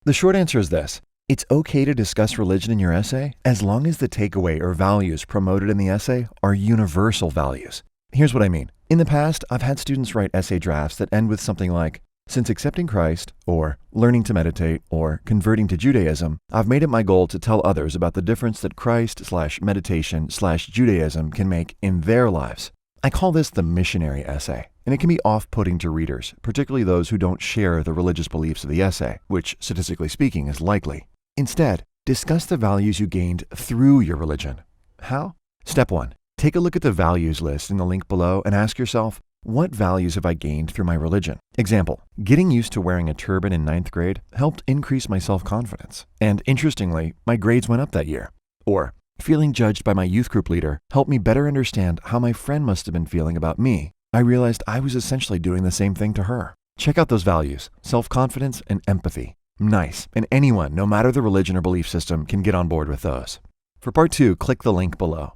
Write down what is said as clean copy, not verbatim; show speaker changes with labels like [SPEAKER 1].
[SPEAKER 1] The short answer is this. It's okay to discuss religion in your essay as long as the takeaway or values promoted in the essay are universal values. Here's what I mean. In the past, I've had students write essay drafts that end with something like, "Since accepting Christ," or "learning to meditate," or "converting to Judaism, I've made it my goal to tell others about the difference that Christ/meditation/Judaism can make in their lives." I call this the missionary essay, and it can be off-putting to readers, particularly those who don't share the religious beliefs of the essay, which, statistically speaking, is likely. Instead, discuss the values you gained through your religion. How? Step 1. Take a look at the values list in the link below and ask yourself, what values have I gained through my religion? Example, getting used to wearing a turban in 9th grade helped increase my self-confidence. And interestingly, my grades went up that year. Or, feeling judged by my youth group leader helped me better understand how my friend must have been feeling about me. I realized I was essentially doing the same thing to her. Check out those values, self-confidence and empathy. Nice, and anyone, no matter the religion or belief system, can get on board with those. For part 2, click the link below.